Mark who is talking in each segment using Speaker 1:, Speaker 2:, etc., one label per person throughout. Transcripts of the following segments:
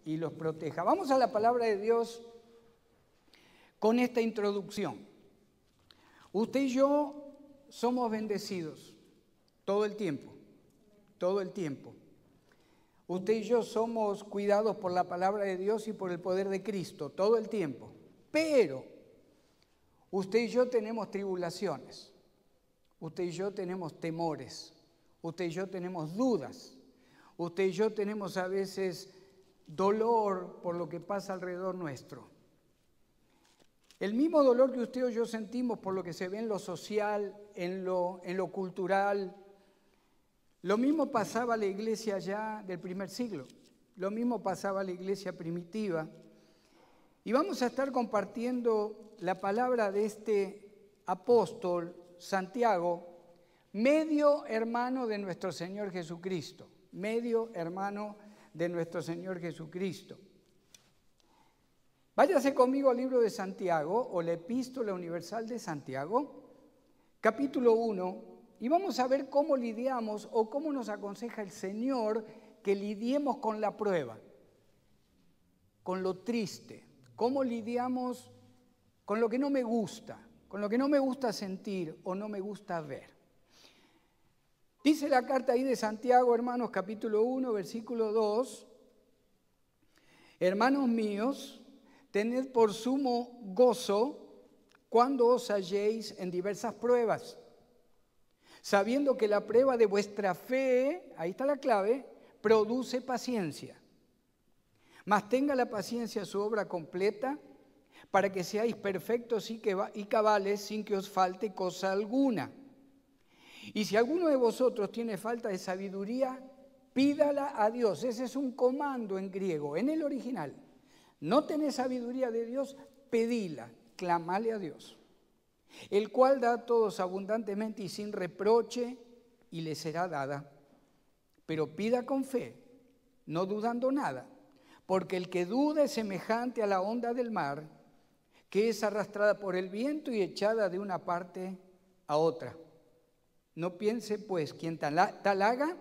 Speaker 1: y los proteja. Vamos a la palabra de Dios con esta introducción. Usted y yo somos bendecidos todo el tiempo, todo el tiempo. Usted y yo somos cuidados por la palabra de Dios y por el poder de Cristo todo el tiempo. Pero usted y yo tenemos tribulaciones, usted y yo tenemos temores, usted y yo tenemos dudas, usted y yo tenemos a veces dolor por lo que pasa alrededor nuestro. El mismo dolor que usted o yo sentimos por lo que se ve en lo social, en lo cultural. Lo mismo pasaba a la iglesia ya del primer siglo, lo mismo pasaba a la iglesia primitiva. Y vamos a estar compartiendo la palabra de este apóstol, Santiago, medio hermano de nuestro Señor Jesucristo, medio hermano de nuestro Señor Jesucristo. Váyase conmigo al libro de Santiago, o la Epístola Universal de Santiago, capítulo 1, y vamos a ver cómo lidiamos o cómo nos aconseja el Señor que lidiemos con la prueba, con lo triste, cómo lidiamos con lo que no me gusta, con lo que no me gusta sentir o no me gusta ver. Dice la carta ahí de Santiago, hermanos, capítulo 1, versículo 2, hermanos míos, tened por sumo gozo cuando os halléis en diversas pruebas, sabiendo que la prueba de vuestra fe, ahí está la clave, produce paciencia. Mas tenga la paciencia su obra completa, para que seáis perfectos y cabales sin que os falte cosa alguna. Y si alguno de vosotros tiene falta de sabiduría, pídala a Dios. Ese es un comando en griego, en el original. No tenés sabiduría de Dios, pedila, clamale a Dios, el cual da a todos abundantemente y sin reproche, y le será dada. Pero pida con fe, no dudando nada, porque el que duda es semejante a la onda del mar, que es arrastrada por el viento y echada de una parte a otra. No piense, pues, quien tal haga,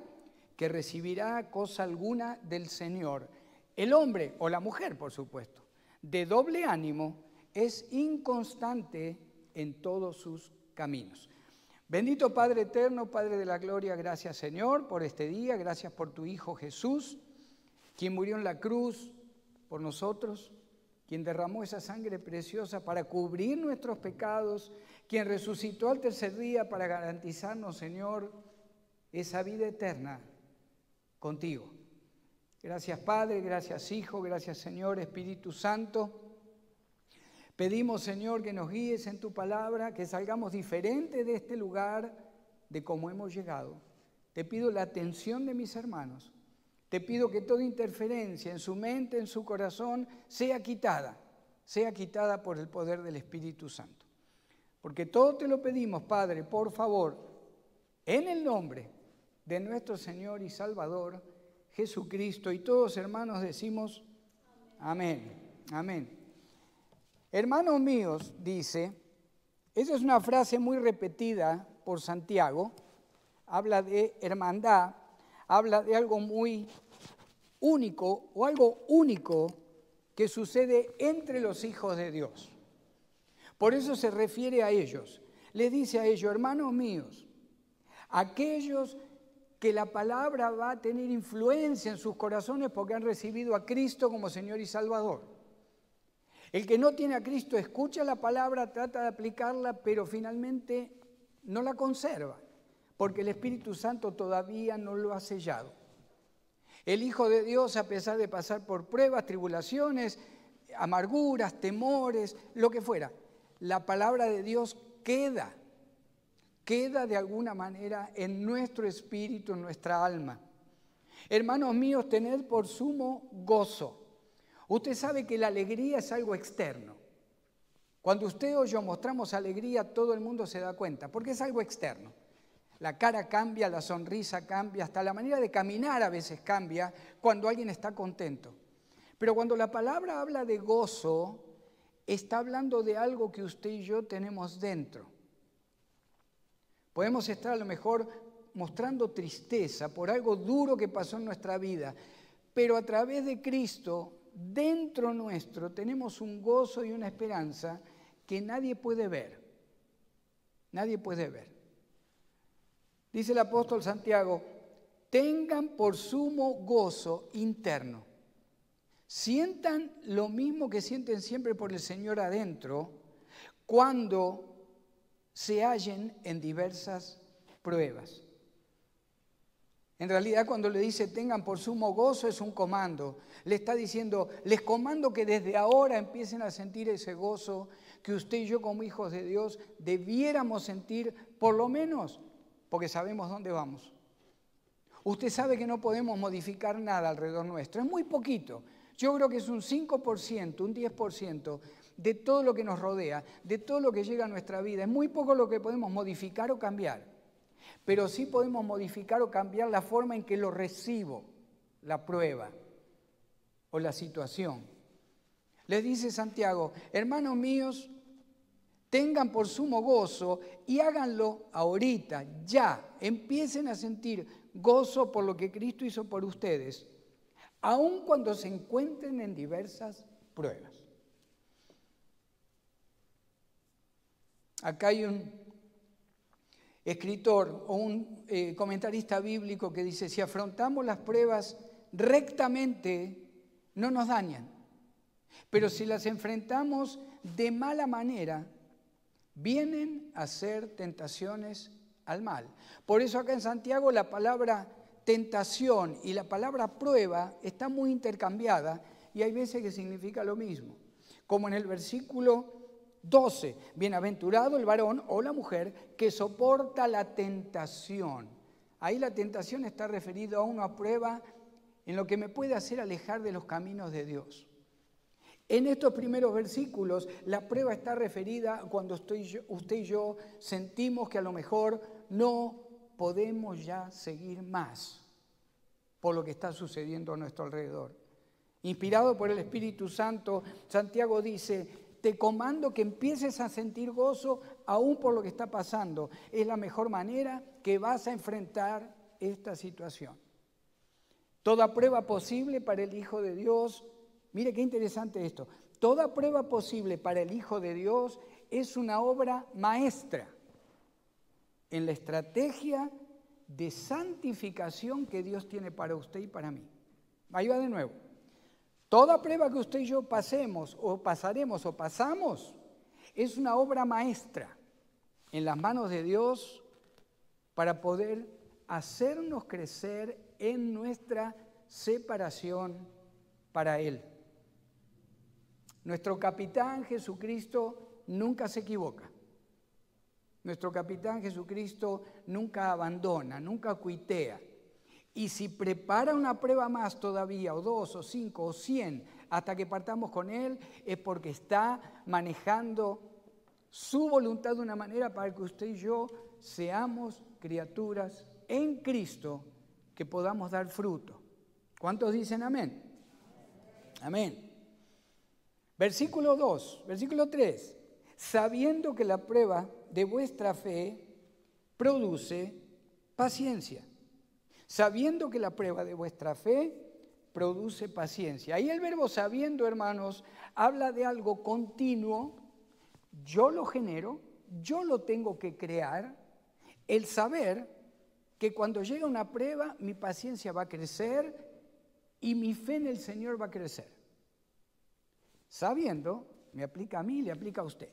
Speaker 1: que recibirá cosa alguna del Señor. El hombre, o la mujer, por supuesto, de doble ánimo, es inconstante en todos sus caminos. Bendito Padre eterno, Padre de la gloria, gracias, Señor, por este día. Gracias por tu Hijo Jesús, quien murió en la cruz por nosotros, quien derramó esa sangre preciosa para cubrir nuestros pecados, quien resucitó al tercer día para garantizarnos, Señor, esa vida eterna contigo. Gracias, Padre, gracias, Hijo, gracias, Señor, Espíritu Santo. Pedimos, Señor, que nos guíes en tu palabra, que salgamos diferentes de este lugar, de cómo hemos llegado. Te pido la atención de mis hermanos. Te pido que toda interferencia en su mente, en su corazón, sea quitada por el poder del Espíritu Santo. Porque todo te lo pedimos, Padre, por favor, en el nombre de nuestro Señor y Salvador, Jesucristo. Y todos, hermanos, decimos amén, amén. Hermanos míos, dice, esa es una frase muy repetida por Santiago, habla de hermandad, habla de algo muy único o algo único que sucede entre los hijos de Dios. Por eso se refiere a ellos. Les dice a ellos, hermanos míos, aquellos que la palabra va a tener influencia en sus corazones porque han recibido a Cristo como Señor y Salvador. El que no tiene a Cristo escucha la palabra, trata de aplicarla, pero finalmente no la conserva, porque el Espíritu Santo todavía no lo ha sellado. El Hijo de Dios, a pesar de pasar por pruebas, tribulaciones, amarguras, temores, lo que fuera, la palabra de Dios queda de alguna manera en nuestro espíritu, en nuestra alma. Hermanos míos, tened por sumo gozo. Usted sabe que la alegría es algo externo. Cuando usted o yo mostramos alegría, todo el mundo se da cuenta, porque es algo externo. La cara cambia, la sonrisa cambia, hasta la manera de caminar a veces cambia cuando alguien está contento. Pero cuando la palabra habla de gozo, está hablando de algo que usted y yo tenemos dentro. Podemos estar a lo mejor mostrando tristeza por algo duro que pasó en nuestra vida, pero a través de Cristo, dentro nuestro, tenemos un gozo y una esperanza que nadie puede ver. Nadie puede ver. Dice el apóstol Santiago, tengan por sumo gozo interno. Sientan lo mismo que sienten siempre por el Señor adentro cuando se hallen en diversas pruebas. En realidad, cuando le dice tengan por sumo gozo, es un comando. Le está diciendo, les comando que desde ahora empiecen a sentir ese gozo que usted y yo como hijos de Dios debiéramos sentir, por lo menos porque sabemos dónde vamos. Usted sabe que no podemos modificar nada alrededor nuestro, es muy poquito. Yo creo que es un 5%, un 10% de todo lo que nos rodea, de todo lo que llega a nuestra vida. Es muy poco lo que podemos modificar o cambiar. Pero sí podemos modificar o cambiar la forma en que lo recibo, la prueba o la situación. Les dice Santiago, hermanos míos, tengan por sumo gozo y háganlo ahorita, ya. Empiecen a sentir gozo por lo que Cristo hizo por ustedes, aun cuando se encuentren en diversas pruebas. Acá hay un escritor o un comentarista bíblico que dice, si afrontamos las pruebas rectamente, no nos dañan. Pero si las enfrentamos de mala manera, vienen a ser tentaciones al mal. Por eso acá en Santiago la palabra tentación y la palabra prueba está muy intercambiada y hay veces que significa lo mismo. Como en el versículo 12, bienaventurado el varón o la mujer que soporta la tentación. Ahí la tentación está referida a una prueba en lo que me puede hacer alejar de los caminos de Dios. En estos primeros versículos, la prueba está referida a cuando usted y yo sentimos que a lo mejor no podemos ya seguir más por lo que está sucediendo a nuestro alrededor. Inspirado por el Espíritu Santo, Santiago dice, te comando que empieces a sentir gozo aún por lo que está pasando. Es la mejor manera que vas a enfrentar esta situación. Toda prueba posible para el Hijo de Dios. Mire qué interesante esto. Toda prueba posible para el Hijo de Dios es una obra maestra en la estrategia de santificación que Dios tiene para usted y para mí. Ahí va de nuevo. Toda prueba que usted y yo pasemos o pasaremos o pasamos es una obra maestra en las manos de Dios para poder hacernos crecer en nuestra separación para Él. Nuestro capitán Jesucristo nunca se equivoca. Nuestro capitán Jesucristo nunca abandona, nunca cuitea. Y si prepara una prueba más todavía, o 2, o 5, o 100, hasta que partamos con Él, es porque está manejando su voluntad de una manera para que usted y yo seamos criaturas en Cristo que podamos dar fruto. ¿Cuántos dicen amén? Amén. Versículo 2, versículo 3. Sabiendo que la prueba de vuestra fe produce paciencia. Sabiendo que la prueba de vuestra fe produce paciencia. Ahí el verbo sabiendo, hermanos, habla de algo continuo. Yo lo genero, yo lo tengo que crear. El saber que cuando llega una prueba, mi paciencia va a crecer y mi fe en el Señor va a crecer. Sabiendo, me aplica a mí, le aplica a usted.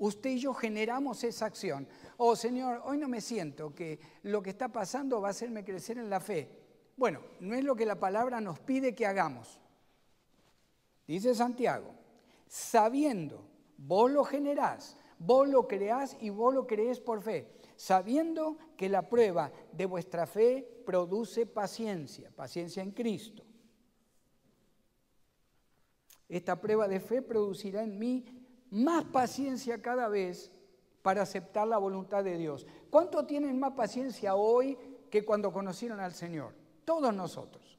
Speaker 1: Usted y yo generamos esa acción. Oh, Señor, hoy no me siento que lo que está pasando va a hacerme crecer en la fe. Bueno, no es lo que la palabra nos pide que hagamos. Dice Santiago, sabiendo, vos lo generás, vos lo creás y vos lo creés por fe. Sabiendo que la prueba de vuestra fe produce paciencia, paciencia en Cristo. Esta prueba de fe producirá en mí más paciencia cada vez para aceptar la voluntad de Dios. ¿Cuánto tienen más paciencia hoy que cuando conocieron al Señor? Todos nosotros.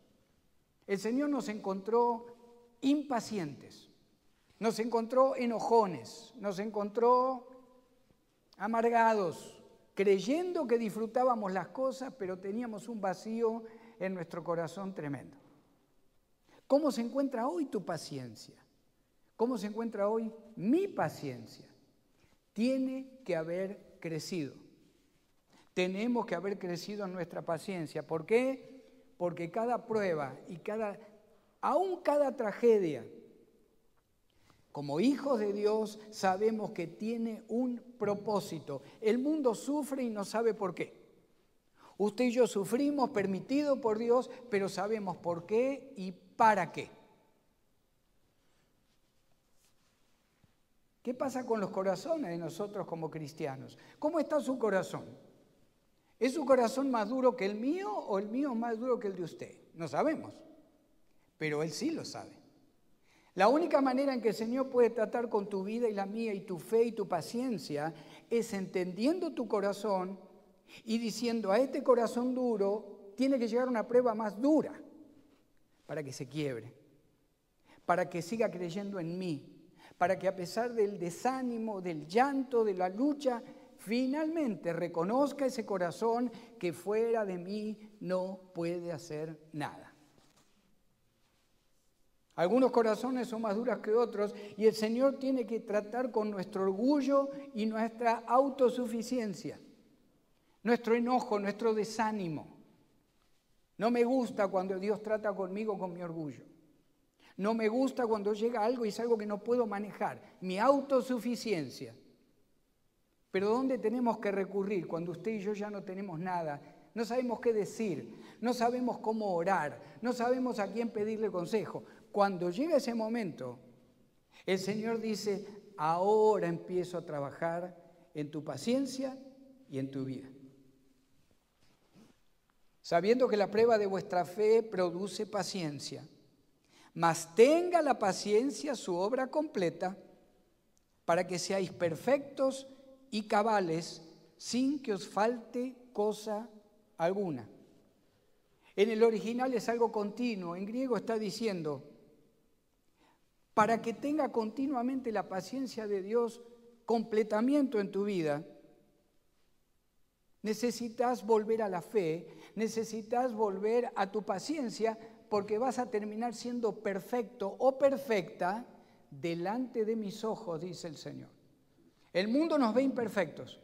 Speaker 1: El Señor nos encontró impacientes, nos encontró enojones, nos encontró amargados, creyendo que disfrutábamos las cosas, pero teníamos un vacío en nuestro corazón tremendo. ¿Cómo se encuentra hoy tu paciencia? ¿Cómo se encuentra hoy mi paciencia? Tiene que haber crecido. Tenemos que haber crecido en nuestra paciencia. ¿Por qué? Porque cada prueba y aún cada tragedia, como hijos de Dios, sabemos que tiene un propósito. El mundo sufre y no sabe por qué. Usted y yo sufrimos, permitido por Dios, pero sabemos por qué y para qué. ¿Qué pasa con los corazones de nosotros como cristianos? ¿Cómo está su corazón? ¿Es su corazón más duro que el mío o el mío más duro que el de usted? No sabemos, pero Él sí lo sabe. La única manera en que el Señor puede tratar con tu vida y la mía y tu fe y tu paciencia es entendiendo tu corazón y diciendo a este corazón duro tiene que llegar una prueba más dura para que se quiebre, para que siga creyendo en mí, para que a pesar del desánimo, del llanto, de la lucha, finalmente reconozca ese corazón que fuera de mí no puede hacer nada. Algunos corazones son más duros que otros y el Señor tiene que tratar con nuestro orgullo y nuestra autosuficiencia, nuestro enojo, nuestro desánimo. No me gusta cuando Dios trata conmigo con mi orgullo. No me gusta cuando llega algo y es algo que no puedo manejar, mi autosuficiencia. Pero ¿dónde tenemos que recurrir cuando usted y yo ya no tenemos nada? No sabemos qué decir, no sabemos cómo orar, no sabemos a quién pedirle consejo. Cuando llega ese momento, el Señor dice, ahora empiezo a trabajar en tu paciencia y en tu vida. Sabiendo que la prueba de vuestra fe produce paciencia, mas tenga la paciencia su obra completa para que seáis perfectos y cabales sin que os falte cosa alguna. En el original es algo continuo, en griego está diciendo, para que tenga continuamente la paciencia de Dios completamiento en tu vida, necesitas volver a la fe, necesitas volver a tu paciencia, porque vas a terminar siendo perfecto o perfecta delante de mis ojos, dice el Señor. El mundo nos ve imperfectos,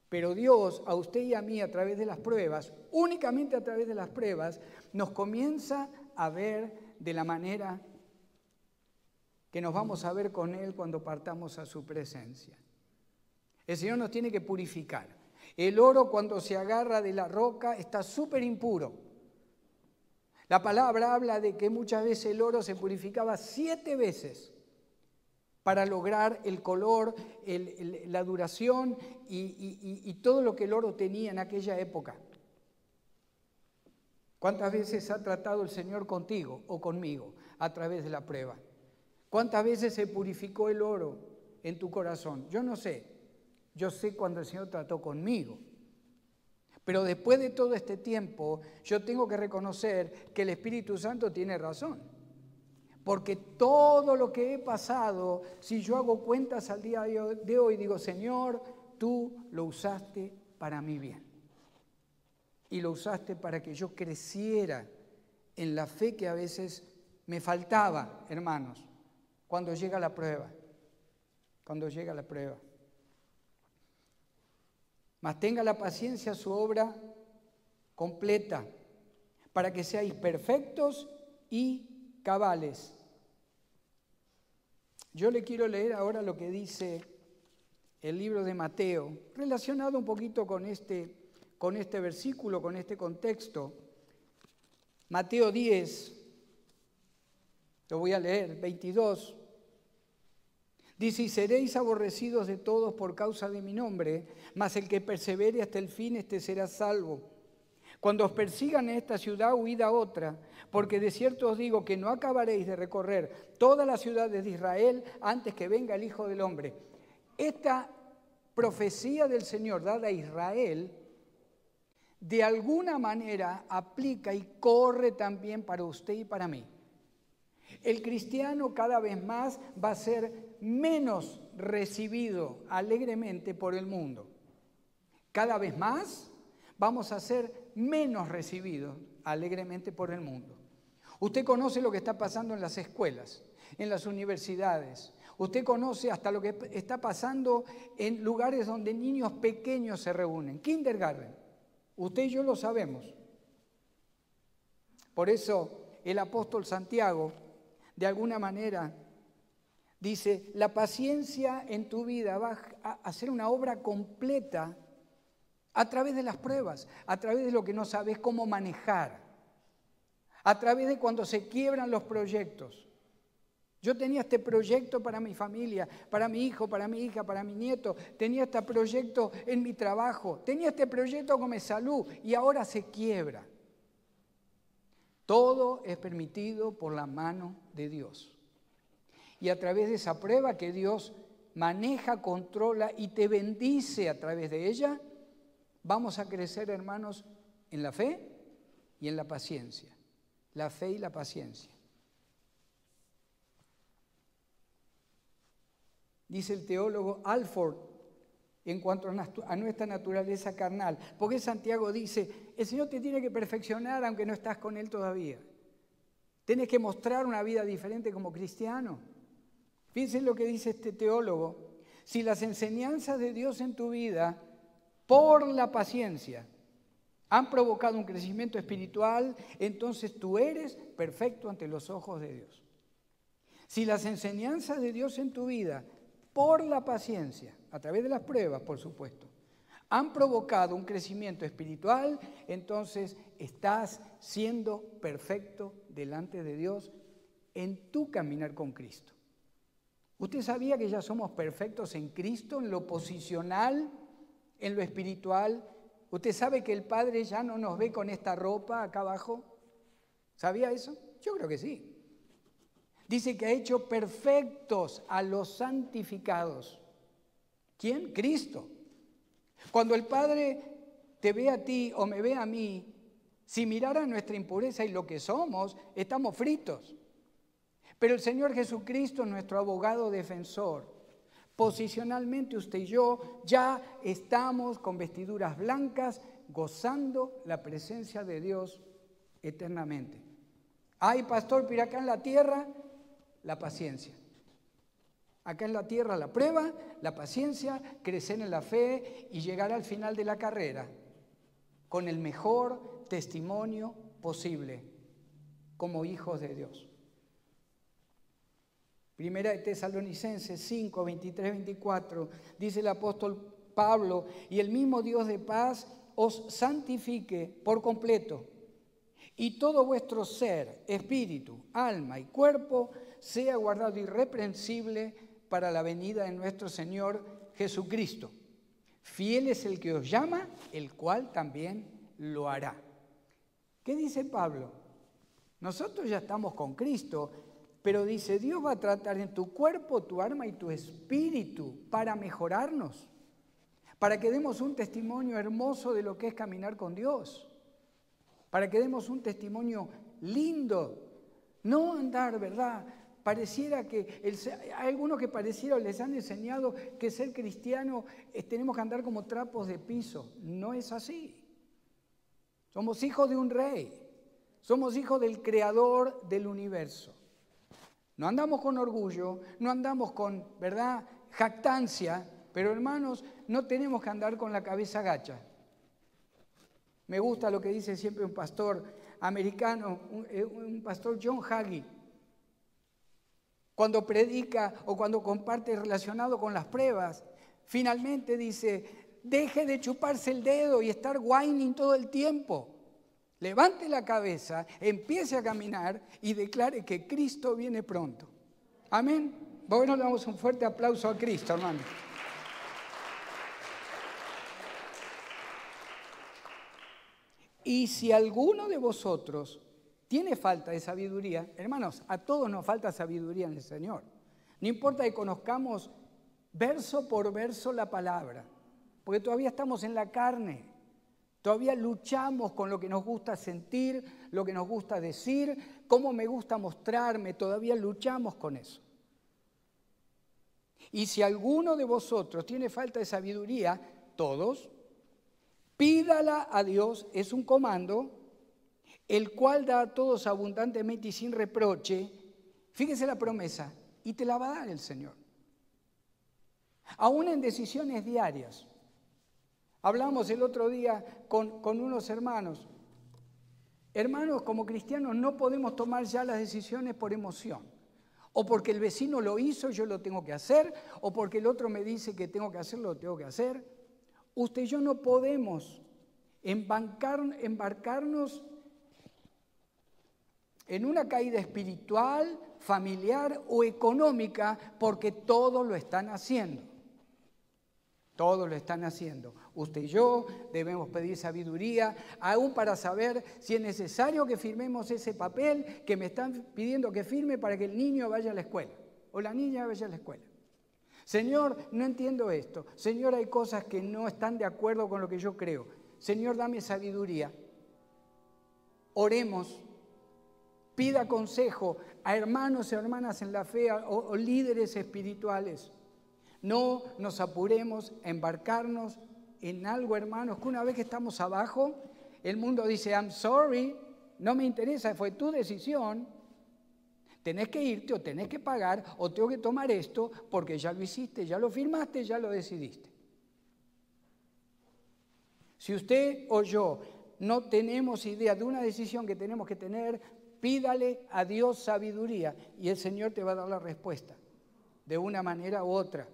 Speaker 1: pero Dios a usted y a mí a través de las pruebas, únicamente a través de las pruebas, nos comienza a ver de la manera que nos vamos a ver con Él cuando partamos a su presencia. El Señor nos tiene que purificar. El oro cuando se agarra de la roca está súper impuro. La palabra habla de que muchas veces el oro se purificaba 7 veces para lograr el color, la duración y todo lo que el oro tenía en aquella época. ¿Cuántas veces ha tratado el Señor contigo o conmigo a través de la prueba? ¿Cuántas veces se purificó el oro en tu corazón? Yo no sé. Yo sé cuando el Señor trató conmigo. Pero después de todo este tiempo, yo tengo que reconocer que el Espíritu Santo tiene razón. Porque todo lo que he pasado, si yo hago cuentas al día de hoy, digo, Señor, tú lo usaste para mi bien. Y lo usaste para que yo creciera en la fe que a veces me faltaba, hermanos, cuando llega la prueba. Cuando llega la prueba. Mas tenga la paciencia su obra completa, para que seáis perfectos y cabales. Yo le quiero leer ahora lo que dice el libro de Mateo, relacionado un poquito con este versículo, con este contexto. Mateo 10, lo voy a leer, 22. Dice, y seréis aborrecidos de todos por causa de mi nombre, mas el que persevere hasta el fin, este será salvo. Cuando os persigan en esta ciudad, huid a otra, porque de cierto os digo que no acabaréis de recorrer todas las ciudades de Israel antes que venga el Hijo del Hombre. Esta profecía del Señor dada a Israel, de alguna manera aplica y corre también para usted y para mí. El cristiano cada vez más va a ser menos recibido alegremente por el mundo. Cada vez más vamos a ser menos recibidos alegremente por el mundo. Usted conoce lo que está pasando en las escuelas, en las universidades. Usted conoce hasta lo que está pasando en lugares donde niños pequeños se reúnen. Kindergarten. Usted y yo lo sabemos. Por eso el apóstol Santiago, de alguna manera, dice, la paciencia en tu vida va a hacer una obra completa a través de las pruebas, a través de lo que no sabes cómo manejar, a través de cuando se quiebran los proyectos. Yo tenía este proyecto para mi familia, para mi hijo, para mi hija, para mi nieto. Tenía este proyecto en mi trabajo. Tenía este proyecto con mi salud y ahora se quiebra. Todo es permitido por la mano de Dios. Y a través de esa prueba que Dios maneja, controla y te bendice a través de ella, vamos a crecer, hermanos, en la fe y en la paciencia. La fe y la paciencia. Dice el teólogo Alford en cuanto a nuestra naturaleza carnal. Porque Santiago dice, el Señor te tiene que perfeccionar aunque no estás con Él todavía. Tienes que mostrar una vida diferente como cristiano. Fíjense lo que dice este teólogo. Si las enseñanzas de Dios en tu vida, por la paciencia, han provocado un crecimiento espiritual, entonces tú eres perfecto ante los ojos de Dios. Si las enseñanzas de Dios en tu vida, por la paciencia, a través de las pruebas, por supuesto, han provocado un crecimiento espiritual, entonces estás siendo perfecto delante de Dios en tu caminar con Cristo. ¿Usted sabía que ya somos perfectos en Cristo, en lo posicional, en lo espiritual? ¿Usted sabe que el Padre ya no nos ve con esta ropa acá abajo? ¿Sabía eso? Yo creo que sí. Dice que ha hecho perfectos a los santificados. ¿Quién? Cristo. Cuando el Padre te ve a ti o me ve a mí, si mirara nuestra impureza y lo que somos, estamos fritos. Pero el Señor Jesucristo es nuestro abogado defensor. Posicionalmente usted y yo ya estamos con vestiduras blancas gozando la presencia de Dios eternamente. Ay, pastor, pero acá en la tierra, la paciencia. Acá en la tierra la prueba, la paciencia, crecer en la fe y llegar al final de la carrera con el mejor testimonio posible como hijos de Dios. Primera de Tesalonicenses 5, 23, 24, dice el apóstol Pablo, y el mismo Dios de paz os santifique por completo, y todo vuestro ser, espíritu, alma y cuerpo sea guardado irreprensible para la venida de nuestro Señor Jesucristo. Fiel es el que os llama, el cual también lo hará. ¿Qué dice Pablo? Nosotros ya estamos con Cristo, pero dice, Dios va a tratar en tu cuerpo, tu alma y tu espíritu para mejorarnos, para que demos un testimonio hermoso de lo que es caminar con Dios, para que demos un testimonio lindo, no andar, ¿verdad? Pareciera que, hay algunos que pareciera les han enseñado que ser cristiano tenemos que andar como trapos de piso. No es así. Somos hijos de un rey, somos hijos del creador del universo. No andamos con orgullo, no andamos con, ¿verdad?, jactancia, pero hermanos, no tenemos que andar con la cabeza gacha. Me gusta lo que dice siempre un pastor americano, un pastor John Hagee, cuando predica o cuando comparte relacionado con las pruebas, finalmente dice, deje de chuparse el dedo y estar whining todo el tiempo. Levante la cabeza, empiece a caminar y declare que Cristo viene pronto. Amén. Bueno, le damos un fuerte aplauso a Cristo, hermano. Y si alguno de vosotros tiene falta de sabiduría, hermanos, a todos nos falta sabiduría en el Señor. No importa que conozcamos verso por verso la palabra, porque todavía estamos en la carne. Todavía luchamos con lo que nos gusta sentir, lo que nos gusta decir, cómo me gusta mostrarme, todavía luchamos con eso. Y si alguno de vosotros tiene falta de sabiduría, todos, pídala a Dios, es un comando, el cual da a todos abundantemente y sin reproche. Fíjese la promesa, y te la va a dar el Señor. Aún en decisiones diarias. Hablamos el otro día con unos hermanos. Hermanos, como cristianos no podemos tomar ya las decisiones por emoción. O porque el vecino lo hizo, yo lo tengo que hacer. O porque el otro me dice que tengo que hacerlo, lo tengo que hacer. Usted y yo no podemos embarcarnos en una caída espiritual, familiar o económica, porque todos lo están haciendo. Todos lo están haciendo. Usted y yo debemos pedir sabiduría, aún para saber si es necesario que firmemos ese papel que me están pidiendo que firme para que el niño vaya a la escuela o la niña vaya a la escuela. Señor, no entiendo esto. Señor, hay cosas que no están de acuerdo con lo que yo creo. Señor, dame sabiduría. Oremos. Pida consejo a hermanos y hermanas en la fe o líderes espirituales. No nos apuremos a embarcarnos en algo, hermanos, que una vez que estamos abajo, el mundo dice, I'm sorry, no me interesa, fue tu decisión. Tenés que irte o tenés que pagar o tengo que tomar esto porque ya lo hiciste, ya lo firmaste, ya lo decidiste. Si usted o yo no tenemos idea de una decisión que tenemos que tener, pídale a Dios sabiduría y el Señor te va a dar la respuesta, de una manera u otra.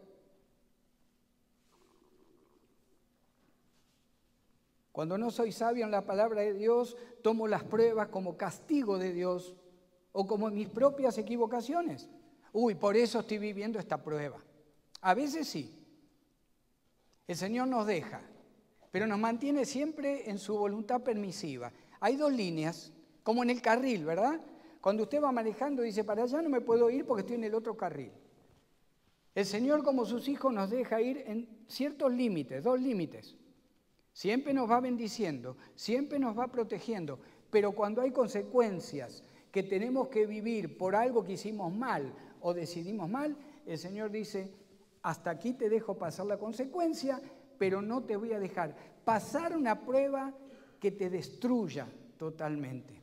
Speaker 1: Cuando no soy sabio en la palabra de Dios, tomo las pruebas como castigo de Dios o como mis propias equivocaciones. Por eso estoy viviendo esta prueba. A veces sí. El Señor nos deja, pero nos mantiene siempre en su voluntad permisiva. Hay dos líneas, como en el carril, ¿verdad? Cuando usted va manejando dice, para allá no me puedo ir porque estoy en el otro carril. El Señor, como sus hijos, nos deja ir en ciertos límites, dos límites. Siempre nos va bendiciendo, siempre nos va protegiendo, pero cuando hay consecuencias que tenemos que vivir por algo que hicimos mal o decidimos mal, el Señor dice, hasta aquí te dejo pasar la consecuencia, pero no te voy a dejar pasar una prueba que te destruya totalmente.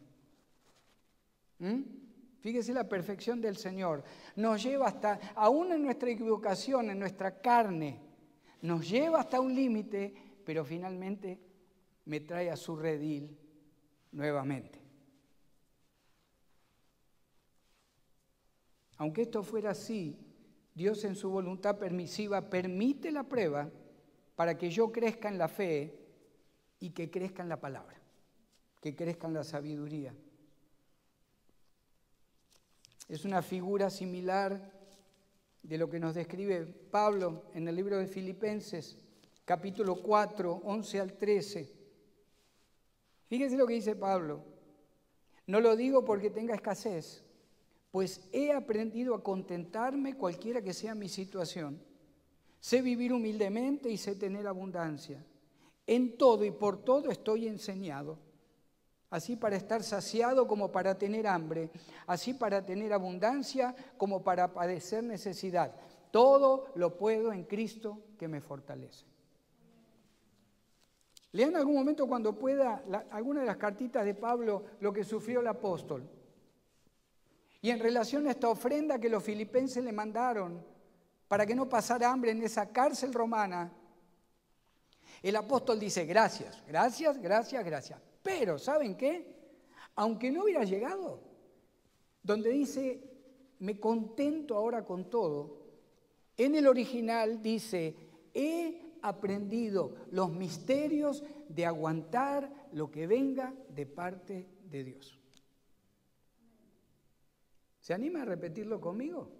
Speaker 1: Fíjese la perfección del Señor. Nos lleva hasta, aún en nuestra equivocación, en nuestra carne, nos lleva hasta un límite, pero finalmente me trae a su redil nuevamente. Aunque esto fuera así, Dios en su voluntad permisiva permite la prueba para que yo crezca en la fe y que crezca en la palabra, que crezca en la sabiduría. Es una figura similar de lo que nos describe Pablo en el libro de Filipenses, capítulo 4, 11 al 13. Fíjese lo que dice Pablo. No lo digo porque tenga escasez, pues he aprendido a contentarme cualquiera que sea mi situación. Sé vivir humildemente y sé tener abundancia. En todo y por todo estoy enseñado. Así para estar saciado como para tener hambre, así para tener abundancia como para padecer necesidad. Todo lo puedo en Cristo que me fortalece. Lean en algún momento cuando pueda alguna de las cartitas de Pablo, lo que sufrió el apóstol. Y en relación a esta ofrenda que los filipenses le mandaron para que no pasara hambre en esa cárcel romana, el apóstol dice, gracias, gracias, gracias, gracias. Pero, ¿saben qué? Aunque no hubiera llegado, donde dice, me contento ahora con todo, en el original dice, he aprendido los misterios de aguantar lo que venga de parte de Dios. ¿Se anima a repetirlo conmigo?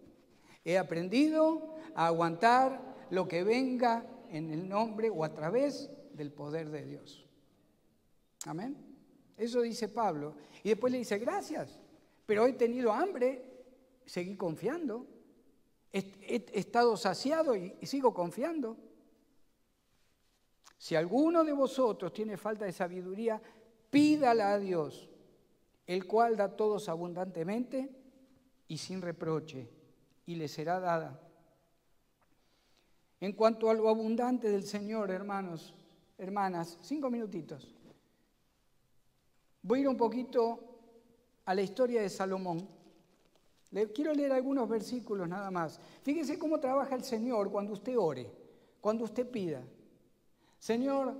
Speaker 1: He aprendido a aguantar lo que venga en el nombre o a través del poder de Dios. Amén. Eso dice Pablo. Y después le dice, gracias, pero he tenido hambre, seguí confiando. He estado saciado y sigo confiando. Si alguno de vosotros tiene falta de sabiduría, pídala a Dios, el cual da a todos abundantemente y sin reproche, y le será dada. En cuanto a lo abundante del Señor, hermanos, hermanas, 5 minutitos. Voy a ir un poquito a la historia de Salomón. Quiero leer algunos versículos nada más. Fíjese cómo trabaja el Señor cuando usted ore, cuando usted pida. Señor,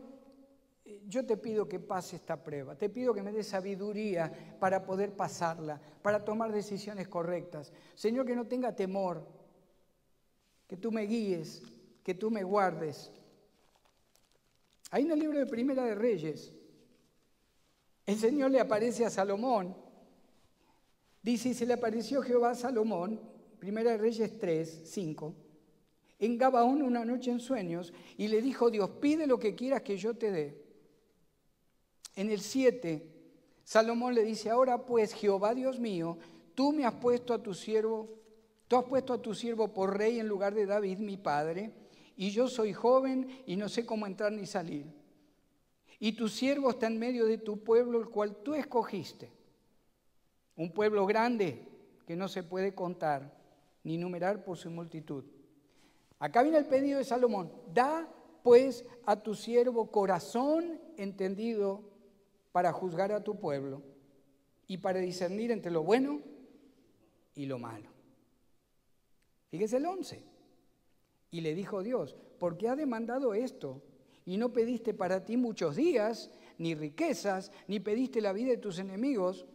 Speaker 1: yo te pido que pase esta prueba, te pido que me des sabiduría para poder pasarla, para tomar decisiones correctas. Señor, que no tenga temor, que tú me guíes, que tú me guardes. Ahí en el libro de Primera de Reyes, el Señor le aparece a Salomón. Dice, y se le apareció Jehová a Salomón, Primera de Reyes 3, 5, en Gabaón una noche en sueños, y le dijo Dios, pide lo que quieras que yo te dé. En el 7, Salomón le dice, ahora pues, Jehová Dios mío, tú has puesto a tu siervo por rey en lugar de David, mi padre, y yo soy joven y no sé cómo entrar ni salir. Y tu siervo está en medio de tu pueblo, el cual tú escogiste. Un pueblo grande que no se puede contar ni numerar por su multitud. Acá viene el pedido de Salomón. Da pues a tu siervo corazón entendido para juzgar a tu pueblo y para discernir entre lo bueno y lo malo. Fíjese el 11. Y le dijo Dios, ¿por qué has demandado esto? Y no pediste para ti muchos días, ni riquezas, ni pediste la vida de tus enemigos,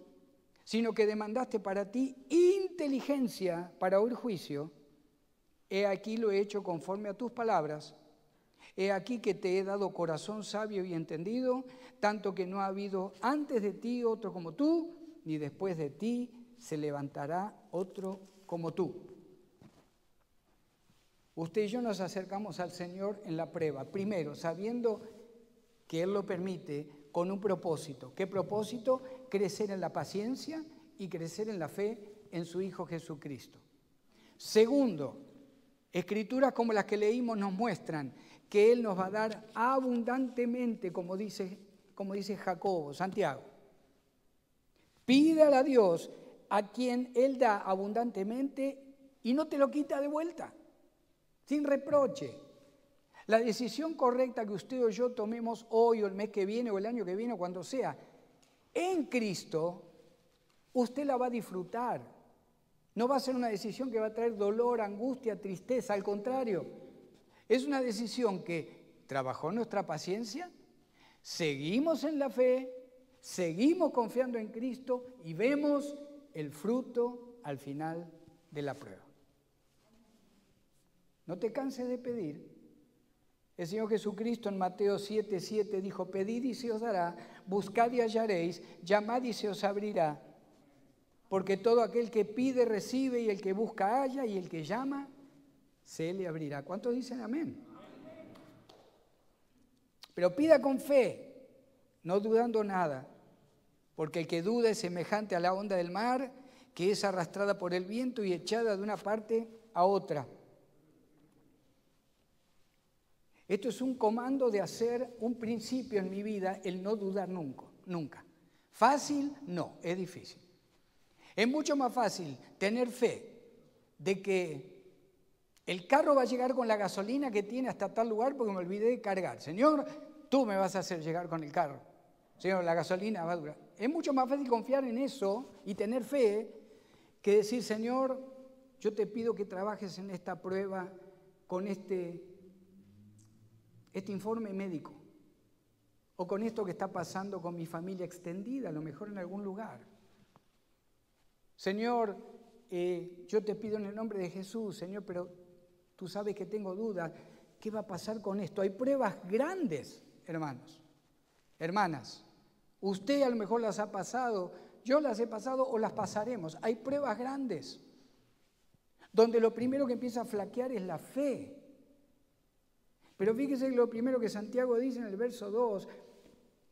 Speaker 1: sino que demandaste para ti inteligencia para oír juicio. He aquí lo he hecho conforme a tus palabras. He aquí que te he dado corazón sabio y entendido, tanto que no ha habido antes de ti otro como tú, ni después de ti se levantará otro como tú. Usted y yo nos acercamos al Señor en la prueba, primero sabiendo que Él lo permite con un propósito. ¿Qué propósito? Crecer en la paciencia y crecer en la fe en su Hijo Jesucristo. Segundo, escrituras como las que leímos nos muestran que Él nos va a dar abundantemente, como dice Jacobo, Santiago. Pídale a Dios a quien Él da abundantemente y no te lo quita de vuelta, sin reproche. La decisión correcta que usted o yo tomemos hoy o el mes que viene o el año que viene o cuando sea, en Cristo, usted la va a disfrutar. No va a ser una decisión que va a traer dolor, angustia, tristeza, al contrario. Es una decisión que trabajó nuestra paciencia, seguimos en la fe, seguimos confiando en Cristo y vemos el fruto al final de la prueba. No te canses de pedir. El Señor Jesucristo en Mateo 7:7 dijo, pedid y se os dará, buscad y hallaréis, llamad y se os abrirá. Porque todo aquel que pide recibe y el que busca halla y el que llama se le abrirá. ¿Cuántos dicen amén? Pero pida con fe, no dudando nada, porque el que duda es semejante a la onda del mar, que es arrastrada por el viento y echada de una parte a otra. Esto es un comando de hacer un principio en mi vida, el no dudar nunca. Fácil, no, es difícil. Es mucho más fácil tener fe de que el carro va a llegar con la gasolina que tiene hasta tal lugar porque me olvidé de cargar. Señor, tú me vas a hacer llegar con el carro. Señor, la gasolina va a durar. Es mucho más fácil confiar en eso y tener fe que decir, Señor, yo te pido que trabajes en esta prueba con este informe médico o con esto que está pasando con mi familia extendida, a lo mejor en algún lugar. Señor, yo te pido en el nombre de Jesús, Señor, pero tú sabes que tengo dudas. ¿Qué va a pasar con esto? Hay pruebas grandes, hermanos, hermanas. Usted a lo mejor las ha pasado, yo las he pasado o las pasaremos. Hay pruebas grandes, donde lo primero que empieza a flaquear es la fe. Pero fíjese que lo primero que Santiago dice en el verso 2,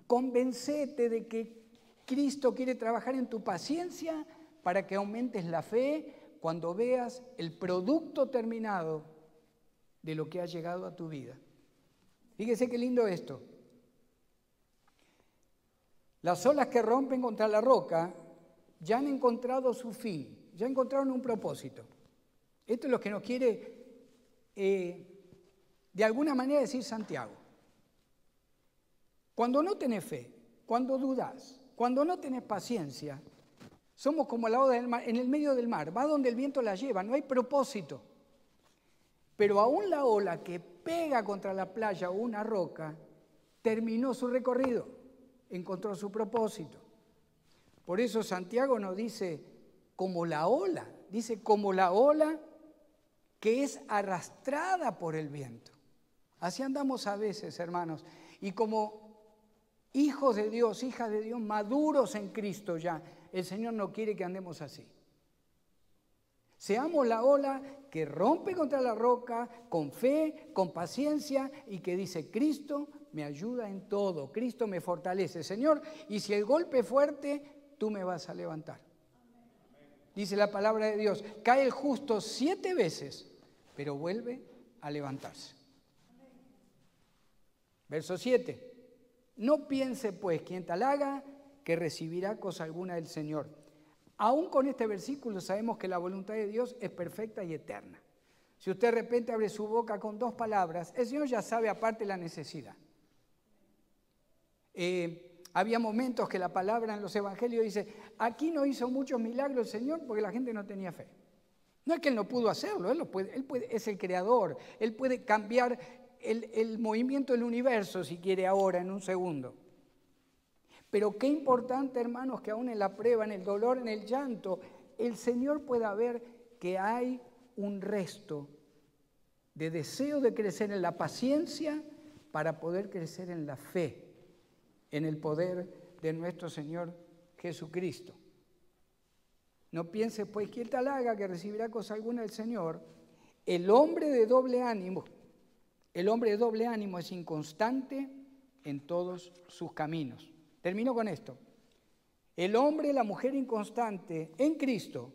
Speaker 1: convencete de que Cristo quiere trabajar en tu paciencia para que aumentes la fe cuando veas el producto terminado de lo que ha llegado a tu vida. Fíjese qué lindo esto. Las olas que rompen contra la roca ya han encontrado su fin, ya encontraron un propósito. Esto es lo que nos quiere de alguna manera decir Santiago. Cuando no tenés fe, cuando dudás, Cuando no tenés paciencia, somos como la ola del mar, en el medio del mar, va donde el viento la lleva, no hay propósito. Pero aún la ola que pega contra la playa o una roca, terminó su recorrido, encontró su propósito. Por eso Santiago nos dice, como la ola, dice como la ola que es arrastrada por el viento. Así andamos a veces, hermanos, y como hijos de Dios, hijas de Dios, maduros en Cristo ya, el Señor no quiere que andemos así. Seamos la ola que rompe contra la roca, con fe, con paciencia, y que dice, Cristo me ayuda en todo, Cristo me fortalece, Señor, y si el golpe es fuerte, tú me vas a levantar. Dice la palabra de Dios, cae el justo 7 veces, pero vuelve a levantarse. Verso 7. No piense pues quien tal haga que recibirá cosa alguna del Señor. Aún con este versículo sabemos que la voluntad de Dios es perfecta y eterna. Si usted de repente abre su boca con 2 palabras, el Señor ya sabe aparte la necesidad. Había momentos que la palabra en los evangelios dice, aquí no hizo muchos milagros el Señor porque la gente no tenía fe. No es que Él no pudo hacerlo, Él es el creador, Él puede cambiar el movimiento del universo si quiere ahora, en un segundo. Pero qué importante, hermanos, que aún en la prueba, en el dolor, en el llanto, el Señor pueda ver que hay un resto de deseo de crecer en la paciencia para poder crecer en la fe, en el poder de nuestro Señor Jesucristo. No piense pues quien tal haga que recibirá cosa alguna del Señor. El hombre de doble ánimo es inconstante en todos sus caminos. Termino con esto. El hombre, la mujer inconstante en Cristo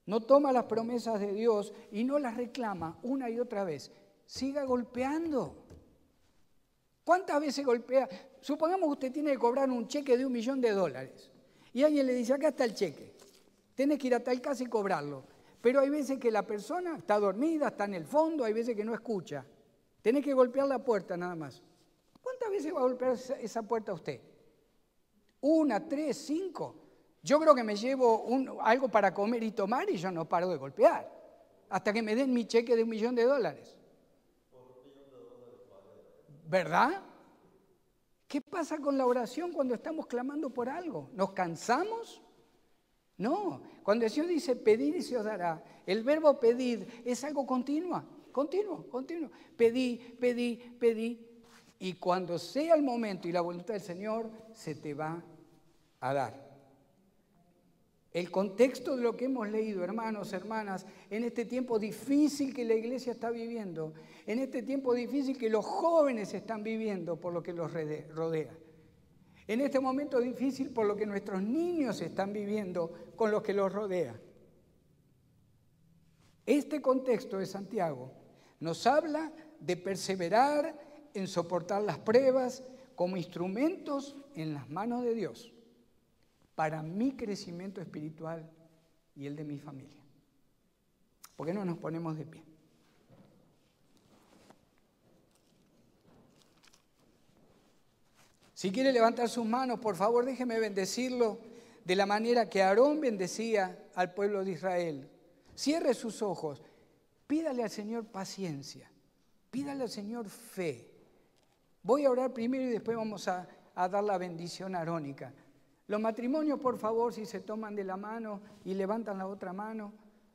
Speaker 1: no toma las promesas de Dios y no las reclama una y otra vez. Siga golpeando. ¿Cuántas veces golpea? Supongamos que usted tiene que cobrar un cheque de $1.000.000 y alguien le dice, acá está el cheque. Tenés que ir a tal casa y cobrarlo. Pero hay veces que la persona está dormida, está en el fondo, hay veces que no escucha. Tenés que golpear la puerta nada más. ¿Cuántas veces va a golpear esa puerta usted? 1, 3, 5. Yo creo que me llevo algo para comer y tomar y yo no paro de golpear. Hasta que me den mi cheque de $1.000.000. ¿Verdad? ¿Qué pasa con la oración cuando estamos clamando por algo? ¿Nos cansamos? No. Cuando el Señor dice pedir y se os dará, el verbo pedir es algo continuo. Pedí. Y cuando sea el momento y la voluntad del Señor, se te va a dar. El contexto de lo que hemos leído, hermanos, hermanas, en este tiempo difícil que la iglesia está viviendo, en este tiempo difícil que los jóvenes están viviendo por lo que los rodea, en este momento difícil por lo que nuestros niños están viviendo con lo que los rodea. Este contexto de Santiago nos habla de perseverar en soportar las pruebas como instrumentos en las manos de Dios para mi crecimiento espiritual y el de mi familia. ¿Por qué no nos ponemos de pie? Si quiere levantar sus manos, por favor, déjeme bendecirlo de la manera que Aarón bendecía al pueblo de Israel. Cierre sus ojos, pídale al Señor paciencia, pídale al Señor fe. Voy a orar primero y después vamos a dar la bendición arónica. Los matrimonios, por favor, si se toman de la mano y levantan la otra mano.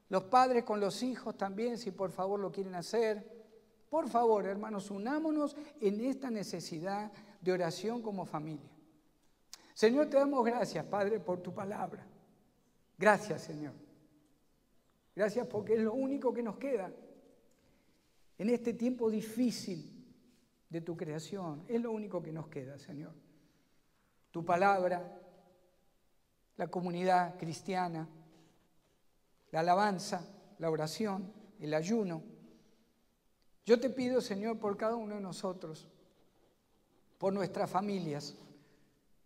Speaker 1: Los padres con los hijos también, si por favor lo quieren hacer. Por favor, hermanos, unámonos en esta necesidad de oración como familia. Señor, te damos gracias, Padre, por tu palabra. Gracias, Señor. Gracias porque es lo único que nos queda en este tiempo difícil de tu creación. Es lo único que nos queda, Señor. Tu palabra, la comunidad cristiana, la alabanza, la oración, el ayuno. Yo te pido, Señor, por cada uno de nosotros, por nuestras familias.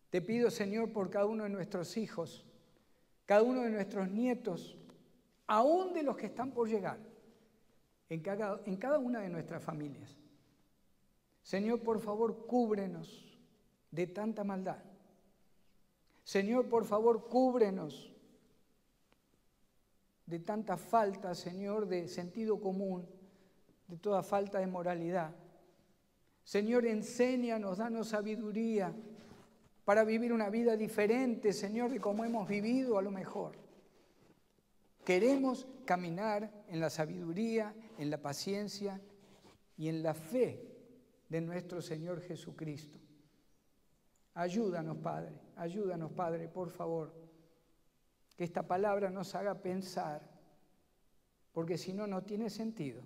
Speaker 1: Te pido, Señor, por cada uno de nuestros hijos, cada uno de nuestros nietos, aún de los que están por llegar, en cada una de nuestras familias. Señor, por favor, cúbrenos de tanta maldad. Señor, por favor, cúbrenos de tanta falta, Señor, de sentido común, de toda falta de moralidad. Señor, enséñanos, danos sabiduría para vivir una vida diferente, Señor, de como hemos vivido a lo mejor. Queremos caminar en la sabiduría, en la paciencia y en la fe de nuestro Señor Jesucristo. Ayúdanos, Padre, por favor, que esta palabra nos haga pensar, porque si no, no tiene sentido.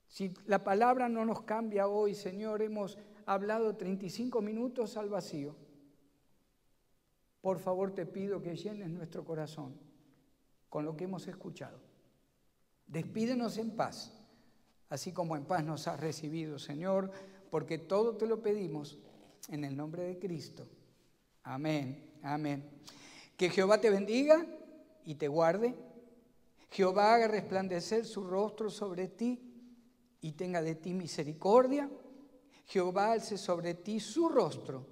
Speaker 1: Si la palabra no nos cambia hoy, Señor, hemos hablado 35 minutos al vacío. Por favor, te pido que llenes nuestro corazón con lo que hemos escuchado. Despídenos en paz, así como en paz nos has recibido, Señor, porque todo te lo pedimos en el nombre de Cristo. Amén, amén. Que Jehová te bendiga y te guarde. Jehová haga resplandecer su rostro sobre ti y tenga de ti misericordia. Jehová alce sobre ti su rostro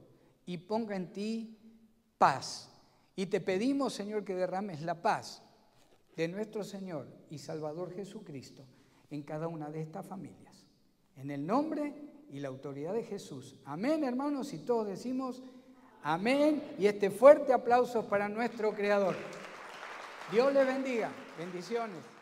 Speaker 1: y ponga en ti paz. Y te pedimos, Señor, que derrames la paz de nuestro Señor y Salvador Jesucristo en cada una de estas familias. En el nombre y la autoridad de Jesús. Amén, hermanos, y todos decimos amén. Y este fuerte aplauso para nuestro Creador. Dios les bendiga. Bendiciones.